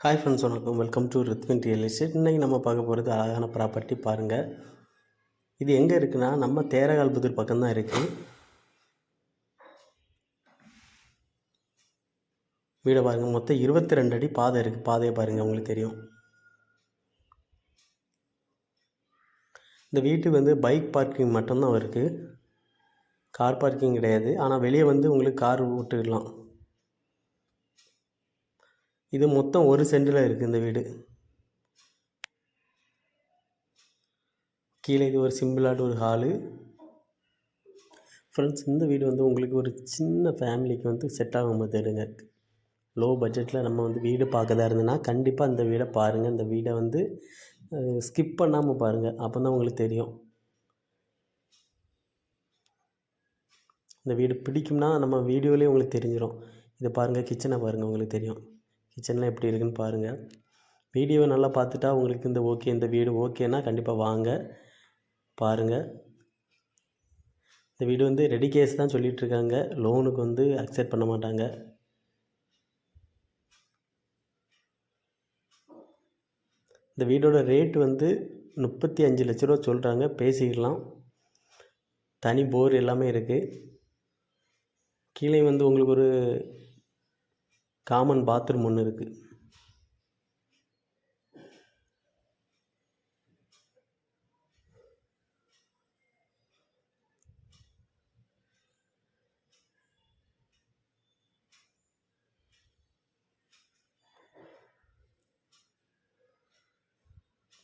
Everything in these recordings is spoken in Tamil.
ஹாய் ஃப்ரெண்ட்ஸ், வணக்கம். Welcome to Rithvin real estate. இன்றைக்கி நம்ம பார்க்க போகிறது அழகான ப்ராப்பர்ட்டி. பாருங்கள், இது எங்கே இருக்குன்னா நம்ம தேரகால்புதூர் பக்கம்தான் இருக்குது. வீடை பாருங்கள், மொத்தம் 22 அடி பாதை இருக்குது. பாதையை பாருங்கள், உங்களுக்கு தெரியும். இந்த வீட்டுக்கு பைக் பார்க்கிங் மட்டும்தான் இருக்குது, கார் பார்க்கிங் கிடையாது. ஆனால் வெளியே உங்களுக்கு கார் விட்டுக்கலாம். இது மொத்தம் 1 சென்டில் இருக்குது இந்த வீடு. கீழே இது ஒரு சிம்பிளான ஒரு ஹாலு. ஃப்ரெண்ட்ஸ், இந்த வீடு உங்களுக்கு ஒரு சின்ன ஃபேமிலிக்கு செட் ஆகும் போது எடுங்க. லோ பட்ஜெட்டில் நம்ம வீடு பார்க்கதா இருந்ததுன்னா கண்டிப்பாக இந்த வீடை பாருங்கள். இந்த வீடை ஸ்கிப் பண்ணாமல் பாருங்கள், அப்போ தான் உங்களுக்கு தெரியும். இந்த வீடு பிடிக்கும்னா நம்ம வீடியோலேயே உங்களுக்கு தெரிஞ்சிடும். இதை பாருங்கள், கிச்சனை பாருங்கள், உங்களுக்கு தெரியும் கிச்சனில் எப்படி இருக்குன்னு பாருங்கள். வீடியோவை நல்லா பார்த்துட்டா உங்களுக்கு இந்த வீடு ஓகேன்னா கண்டிப்பாக வாங்க பாருங்கள். இந்த வீடு ரெடி கேஸ் தான் சொல்லிகிட்ருக்காங்க. லோனுக்கு அக்செப்ட் பண்ண மாட்டாங்க. இந்த வீடோட ரேட் 35 லட்ச ரூபா சொல்கிறாங்க, பேசிக்கலாம். தனி போர் எல்லாமே இருக்குது. கீழே உங்களுக்கு ஒரு காமன் பாத்ரூம் ஒன்று இருக்குது.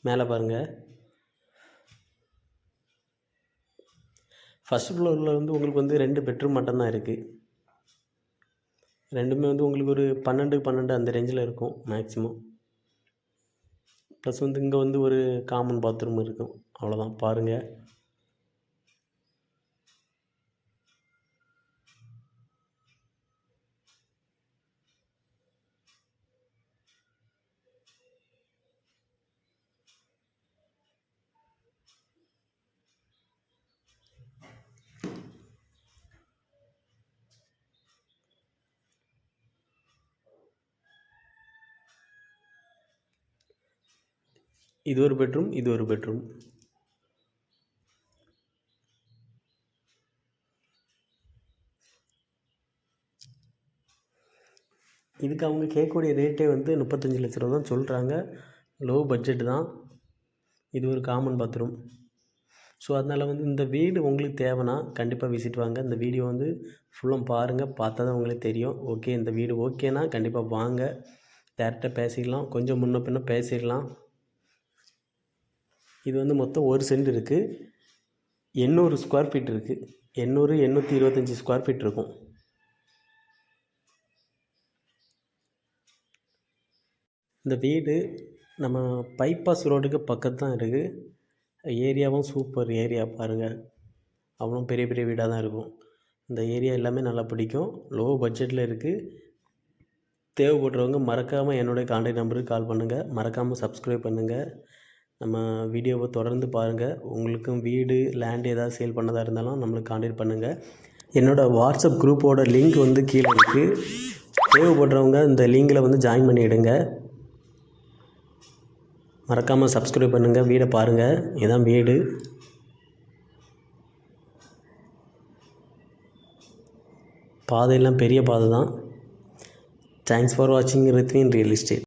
மேலே பாருங்கள், ஃபஸ்ட் ஃப்ளோரில் உங்களுக்கு 2 பெட்ரூம் மட்டும்தான் இருக்குது. ரெண்டுமே உங்களுக்கு ஒரு 12 அந்த ரேஞ்சில் இருக்கும் மேக்ஸிமம். ப்ளஸ் இங்கே ஒரு காமன் பாத்ரூம் இருக்கும். அவ்வளோதான். பாருங்கள். இது ஒரு பெட்ரூம், இது ஒரு பெட்ரூம். இதுக்கு அவங்க கேட்கக்கூடிய ரேட்டே 35 லட்ச ரூபா தான் சொல்கிறாங்க. லோ பட்ஜெட் தான். இது ஒரு காமன் பாத்ரூம். ஸோ அதனால் இந்த வீடு உங்களுக்கு தேவைன்னா கண்டிப்பாக விசிட் வாங்க. இந்த வீடியோ ஃபுல்லும் பாருங்கள், பார்த்தா தான் உங்களுக்கு தெரியும். ஓகே, இந்த வீடு ஓகேனா கண்டிப்பாக வாங்க, டேரெக்டாக பேசிக்கலாம். கொஞ்சம் முன்ன பின்ன பேசிடலாம். இது மொத்தம் 1 சென்ட் இருக்குது. 800 ஸ்கொயர் ஃபீட் இருக்குது. 825 ஸ்கொயர் ஃபீட் இருக்கும். இந்த வீடு நம்ம பைபாஸ் ரோடுக்கு பக்கத்து தான் இருக்குது. ஏரியாவும் சூப்பர் ஏரியா. பாருங்கள், அவ்வளோ பெரிய பெரிய வீடாக தான் இருக்கும். இந்த ஏரியா எல்லாமே நல்லா பிடிக்கும். லோ பட்ஜெட்டில் இருக்குது. தேவைப்படுறவங்க மறக்காமல் என்னுடைய கான்டாக்ட் நம்பருக்கு கால் பண்ணுங்கள். மறக்காமல் சப்ஸ்கிரைப் பண்ணுங்கள். நம்ம வீடியோவை தொடர்ந்து பாருங்கள். உங்களுக்கும் வீடு லேண்ட் ஏதாவது சேல் பண்ணதாக இருந்தாலும் நம்மளுக்கு கான்டாக்ட் பண்ணுங்கள். என்னோடய வாட்ஸ்அப் குரூப்போட லிங்க் கீழே இருக்குது. தேவைப்படுறவங்க இந்த லிங்கில் ஜாயின் பண்ணிவிடுங்க. மறக்காமல் சப்ஸ்கிரைப் பண்ணுங்கள். வீடை பாருங்கள். இதுதான் வீடு. பாதையெல்லாம் பெரிய பாதை தான். தேங்க்ஸ் ஃபார் வாட்சிங் ரித்வின் ரியல் எஸ்டேட்.